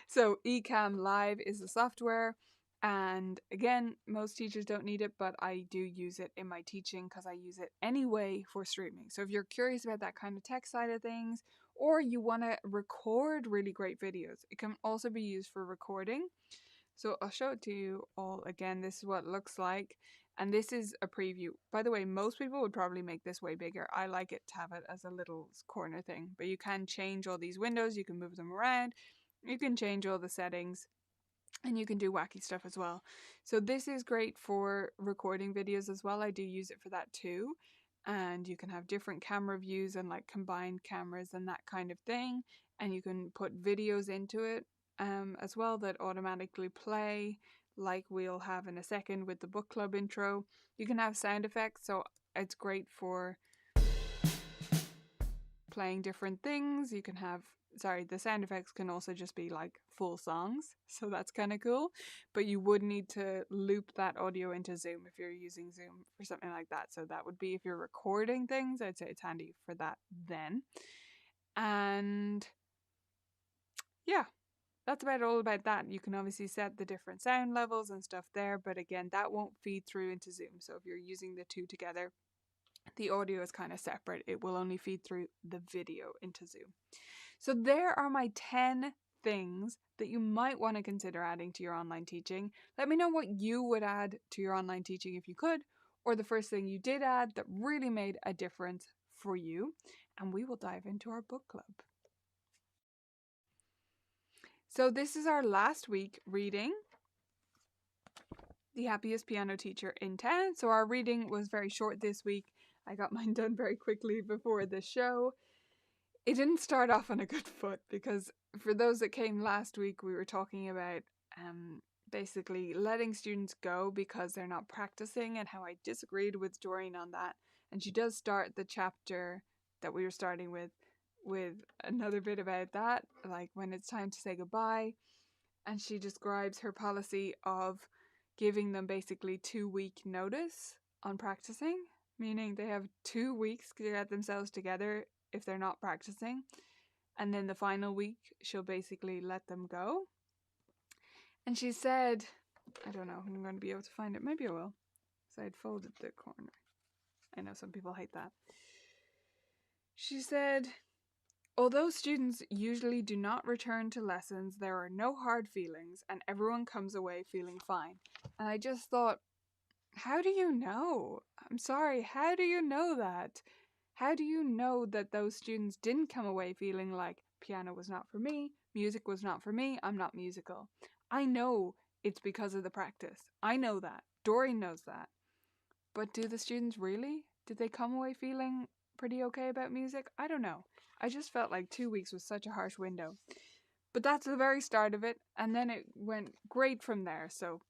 So Ecamm Live is the software. And again, most teachers don't need it, but I do use it in my teaching because I use it anyway for streaming. So if you're curious about that kind of tech side of things, or you want to record really great videos, it can also be used for recording. So I'll show it to you all again. This is what it looks like. And this is a preview. By the way, most people would probably make this way bigger. I like it to have it as a little corner thing. But you can change all these windows. You can move them around. You can change all the settings. And you can do wacky stuff as well. So this is great for recording videos as well. I do use it for that too. And you can have different camera views and like combined cameras and that kind of thing. And you can put videos into it as well that automatically play, like we'll have in a second with the book club intro. You can have sound effects, so it's great for playing different things. You can have, the sound effects can also just be like full songs, so that's kind of cool. But you would need to loop that audio into Zoom if you're using Zoom for something like that. So that would be if you're recording things, I'd say it's handy for that then. And yeah, that's about all about that. You can obviously set the different sound levels and stuff there, but again, that won't feed through into Zoom. So if you're using the two together, the audio is kind of separate. It will only feed through the video into Zoom. So there are my 10 things that you might want to consider adding to your online teaching. Let me know what you would add to your online teaching if you could, or the first thing you did add that really made a difference for you. And we will dive into our book club. So this is our last week reading The Happiest Piano Teacher in Town. So our reading was very short this week. I got mine done very quickly before the show. It didn't start off on a good foot because for those that came last week, we were talking about basically letting students go because they're not practicing and how I disagreed with Doreen on that. And she does start the chapter that we were starting with another bit about that, like when it's time to say goodbye. And she describes her policy of giving them basically 2-week notice on practicing, meaning they have 2 weeks to get themselves together if they're not practicing. And then the final week, she'll basically let them go. And she said, I don't know if I'm going to be able to find it. Maybe I will. So I'd folded the corner. I know some people hate that. She said, although students usually do not return to lessons, there are no hard feelings and everyone comes away feeling fine. And I just thought, how do you know? I'm sorry, how do you know that? How do you know that those students didn't come away feeling like piano was not for me, music was not for me, I'm not musical? I know it's because of the practice. I know that. Doreen knows that. But do the students really? Did they come away feeling pretty okay about music? I don't know. I just felt like 2 weeks was such a harsh window. But that's the very start of it, and then it went great from there. So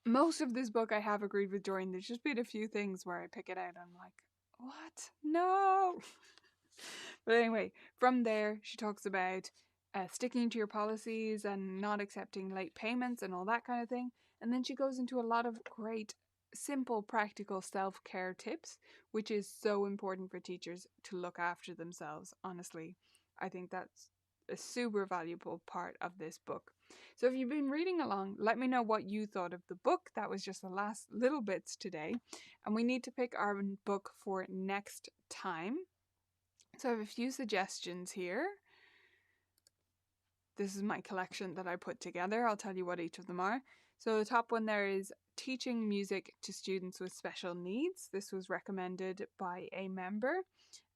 most of this book I have agreed with Doreen. There's just been a few things where I pick it out and I'm like, what? No! But anyway, from there, she talks about sticking to your policies and not accepting late payments and all that kind of thing. And then she goes into a lot of great, simple, practical self-care tips, which is so important for teachers to look after themselves, honestly. I think that's a super valuable part of this book. So if you've been reading along, let me know what you thought of the book. That was just the last little bits today. And we need to pick our book for next time. So I have a few suggestions here. This is my collection that I put together. I'll tell you what each of them are. So the top one there is Teaching Music to Students with Special Needs. This was recommended by a member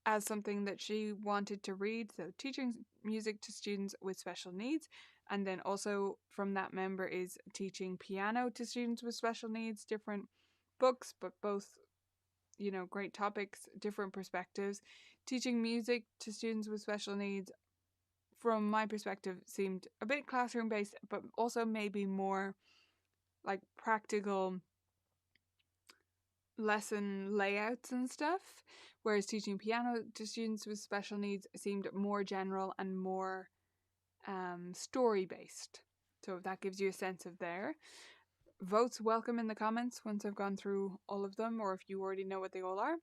as something that she wanted to read. So Teaching Music to Students with Special Needs. And then also from that member is Teaching Piano to Students with Special Needs. Different books, but both, you know, great topics, different perspectives. Teaching music to students with special needs, from my perspective, seemed a bit classroom based, but also maybe more like practical lesson layouts and stuff. Whereas teaching piano to students with special needs seemed more general and more story based. So that gives you a sense of there. Votes welcome in the comments once I've gone through all of them, or if you already know what they all are.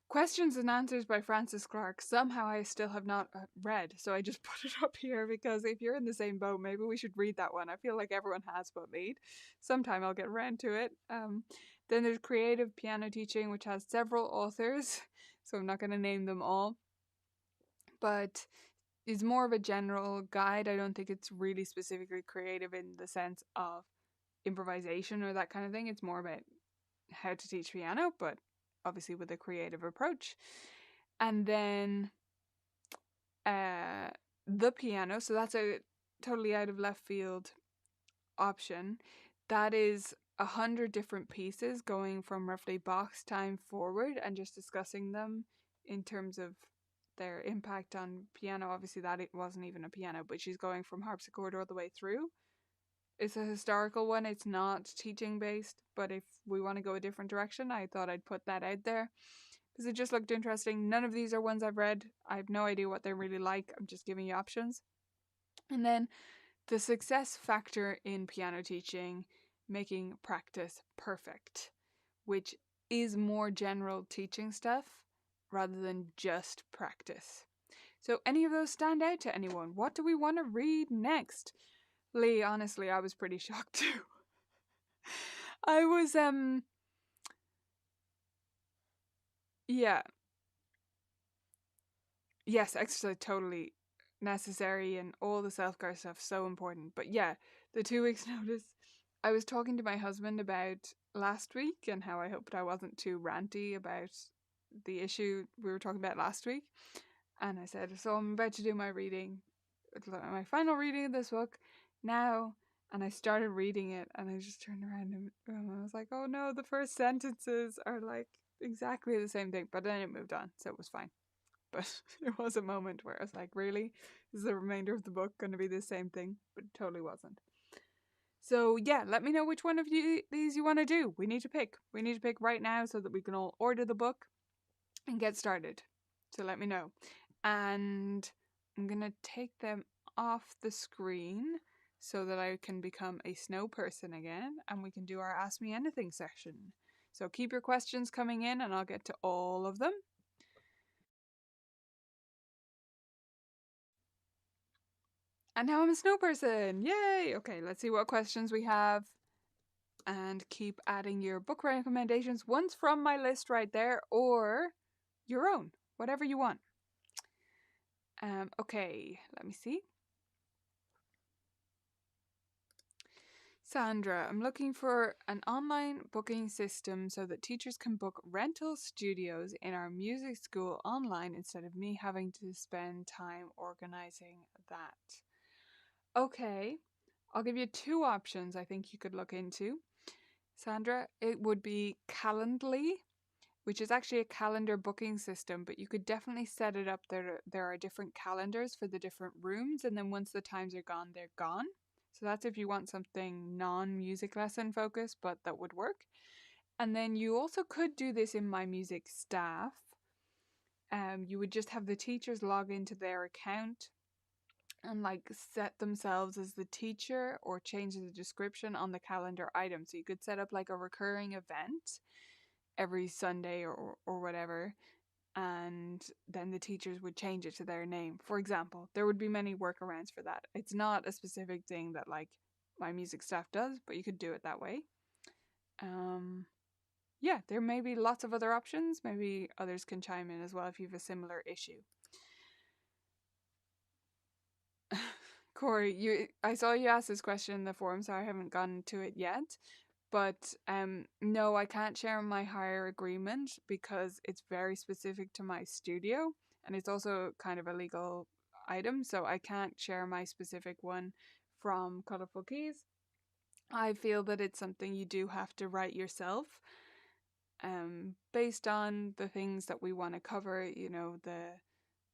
Questions and Answers by Frances Clark. Somehow I still have not read, so I just put it up here because if you're in the same boat, maybe we should read that one. I feel like everyone has but me. Sometime I'll get around to it. Then there's Creative Piano Teaching, which has several authors, so I'm not going to name them all, but is more of a general guide. I don't think it's really specifically creative in the sense of improvisation or that kind of thing. It's more about how to teach piano, but obviously with a creative approach. And then the piano, so that's a totally out of left field option. That is 100 different pieces going from roughly Bach's time forward and just discussing them in terms of their impact on piano. Obviously that it wasn't even a piano, but she's going from harpsichord all the way through. It's a historical one. It's not teaching based, but if we want to go a different direction, I thought I'd put that out there because it just looked interesting. None of these are ones I've read. I have no idea what they're really like. I'm just giving you options. And then the success factor in piano teaching, making practice perfect, which is more general teaching stuff rather than just practice. So any of those stand out to anyone? What do we want to read next? Lee, honestly, I was pretty shocked too. I was, yeah. Yes, exercise totally necessary and all the self-care stuff so important. But yeah, the 2 weeks notice. I was talking to my husband about last week and how I hoped I wasn't too ranty about the issue we were talking about last week. And I said, so I'm about to do my reading, my final reading of this book now. And I started reading it and I just turned around and I was like, oh no, the first sentences are like exactly the same thing. But then it moved on, so it was fine. But there was a moment where I was like, really? Is the remainder of the book going to be the same thing? But it totally wasn't. So yeah, let me know which one of these you want to do. We need to pick. We need to pick right now so that we can all order the book and get started. So let me know. And I'm going to take them off the screen so that I can become a snow person again and we can do our Ask Me Anything session. So keep your questions coming in and I'll get to all of them. And now I'm a snow person. Yay! Okay, let's see what questions we have. And keep adding your book recommendations, once from my list right there or your own, whatever you want. Okay, let me see. Sandra, I'm looking for an online booking system so that teachers can book rental studios in our music school online instead of me having to spend time organizing that. Okay, I'll give you two options I think you could look into. Sandra, it would be Calendly, which is actually a calendar booking system, but you could definitely set it up. There are different calendars for the different rooms, and then once the times are gone, they're gone. So that's if you want something non-music lesson focused, but that would work. And then you also could do this in My Music Staff. You would just have the teachers log into their account and like set themselves as the teacher or change the description on the calendar item. So you could set up like a recurring event every Sunday or whatever, and then the teachers would change it to their name. For example, there would be many workarounds for that. It's not a specific thing that like My Music Staff does, but you could do it that way. Yeah, there may be lots of other options. Maybe others can chime in as well if you have a similar issue. Corey, I saw you ask this question in the forum, so I haven't gotten to it yet. But no, I can't share my hire agreement because it's very specific to my studio, and it's also kind of a legal item, so I can't share my specific one from Colorful Keys. I feel that it's something you do have to write yourself, based on the things that we want to cover. You know,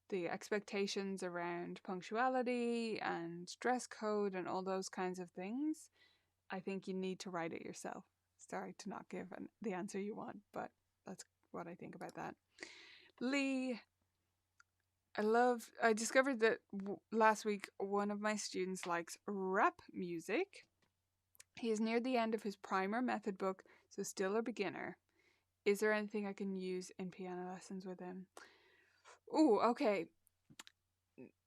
the expectations around punctuality and dress code and all those kinds of things. I think you need to write it yourself. Sorry to not give the answer you want, but that's what I think about that. Lee, I discovered that last week one of my students likes rap music. He is near the end of his primer method book, so still a beginner. Is there anything I can use in piano lessons with him? Oh, okay.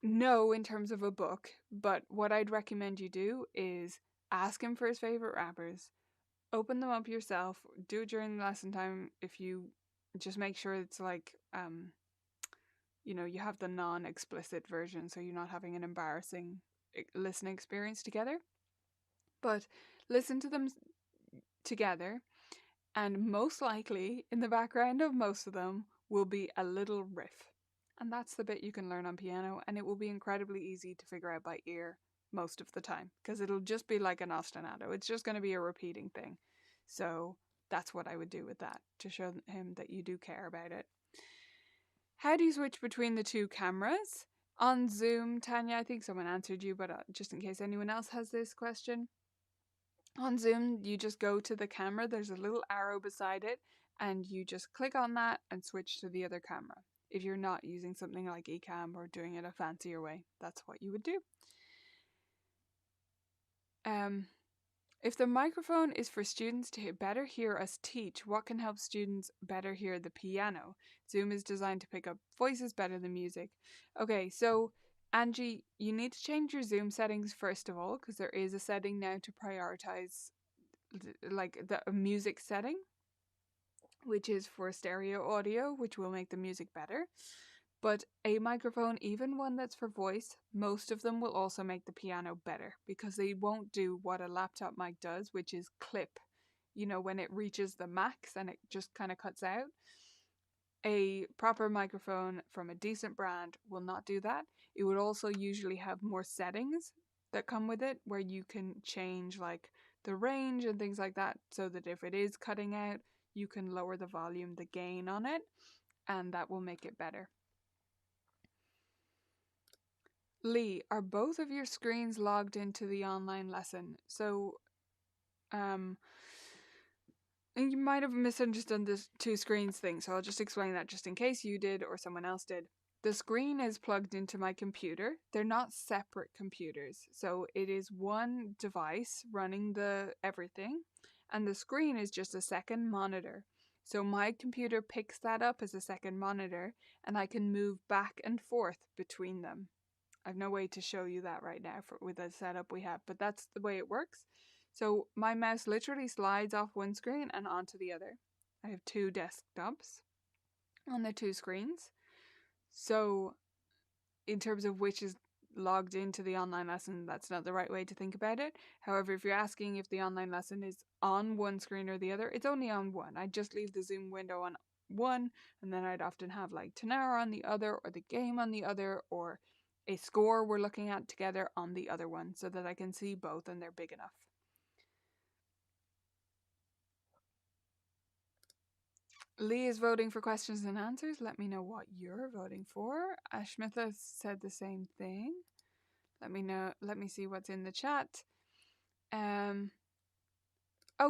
No, in terms of a book, but what I'd recommend you do is ask him for his favorite rappers, open them up yourself, do it during lesson time. If you just make sure it's like you have the non-explicit version, so you're not having an embarrassing listening experience together, but listen to them together, and most likely in the background of most of them will be a little riff, and that's the bit you can learn on piano, and it will be incredibly easy to figure out by ear most of the time because it'll just be like an ostinato. It's just going to be a repeating thing. So that's what I would do with that to show him that you do care about it. How do you switch between the two cameras? On Zoom, Tanya, I think someone answered you, but just in case anyone else has this question. On Zoom, you just go to the camera, there's a little arrow beside it, and you just click on that and switch to the other camera. If you're not using something like Ecamm or doing it a fancier way, that's what you would do. If the microphone is for students to better hear us teach, what can help students better hear the piano? Zoom is designed to pick up voices better than music. Okay, so Angie, you need to change your Zoom settings first of all, because there is a setting now to prioritize like the music setting, which is for stereo audio, which will make the music better. But a microphone, even one that's for voice, most of them will also make the piano better because they won't do what a laptop mic does, which is clip. You know, when it reaches the max and it just kind of cuts out. A proper microphone from a decent brand will not do that. It would also usually have more settings that come with it where you can change like the range and things like that so that if it is cutting out, you can lower the volume, the gain on it, and that will make it better. Lee, are both of your screens logged into the online lesson? So, and you might have misunderstood this two screens thing, so I'll just explain that just in case you did or someone else did. The screen is plugged into my computer. They're not separate computers. So it is one device running the everything, and the screen is just a second monitor. So my computer picks that up as a second monitor, and I can move back and forth between them. I've no way to show you that right now with the setup we have, but that's the way it works. So my mouse literally slides off one screen and onto the other. I have two desktops on the two screens. So in terms of which is logged into the online lesson, that's not the right way to think about it. However, if you're asking if the online lesson is on one screen or the other, it's only on one. I just leave the Zoom window on one, and then I'd often have like Tanara on the other, or the game on the other, or a score we're looking at together on the other one, so that I can see both and they're big enough. Lee is voting for questions and answers. Let me know what you're voting for. Ashmitha said the same thing. Let me know. Let me see what's in the chat. Oh,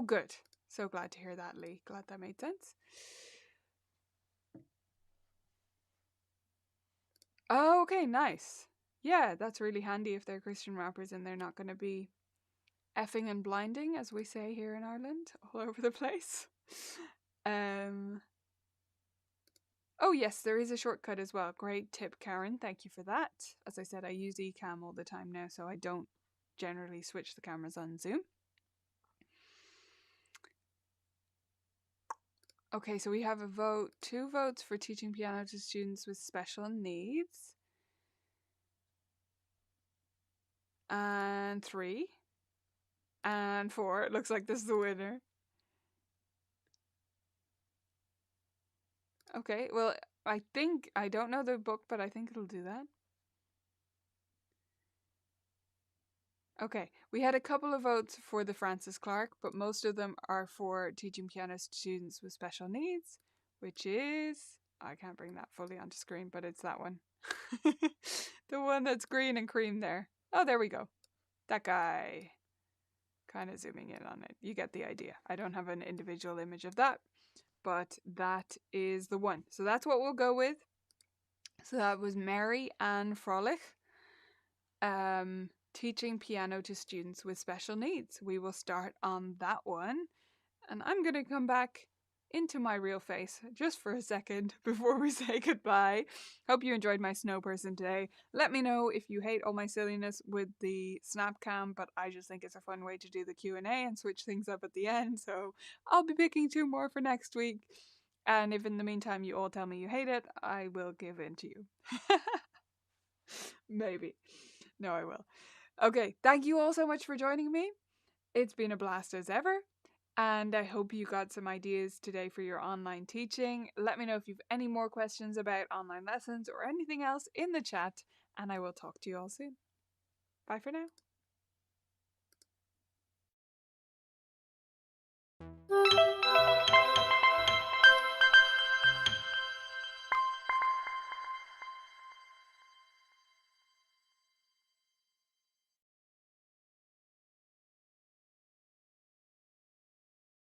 good. So glad to hear that, Lee. Glad that made sense. Oh, okay, nice. Yeah, that's really handy if they're Christian rappers and they're not going to be effing and blinding, as we say here in Ireland, all over the place. Oh yes, there is a shortcut as well. Great tip, Karen. Thank you for that. As I said, I use Ecamm all the time now, so I don't generally switch the cameras on Zoom. Okay, so we have a vote, 2 votes for teaching piano to students with special needs. And 3. And 4. It looks like this is the winner. Okay, well, I don't know the book, but I think it'll do that. Okay, we had a couple of votes for the Francis Clark, but most of them are for teaching piano to students with special needs, which is, I can't bring that fully onto screen, but it's that one. The one that's green and cream there. Oh, there we go. That guy. Kind of zooming in on it. You get the idea. I don't have an individual image of that, but that is the one. So that's what we'll go with. So that was Mary Ann Frolich, teaching piano to students with special needs. We will start on that one, and I'm going to come back into my real face just for a second before we say goodbye. Hope you enjoyed my snow person today. Let me know if you hate all my silliness with the snap cam, but I just think it's a fun way to do the Q&A and switch things up at the end. So I'll be picking 2 more for next week. And if in the meantime you all tell me you hate it, I will give in to you. Maybe. No, I will. Okay, thank you all so much for joining me. It's been a blast as ever. And I hope you got some ideas today for your online teaching. Let me know if you've any more questions about online lessons or anything else in the chat, and I will talk to you all soon. Bye for now.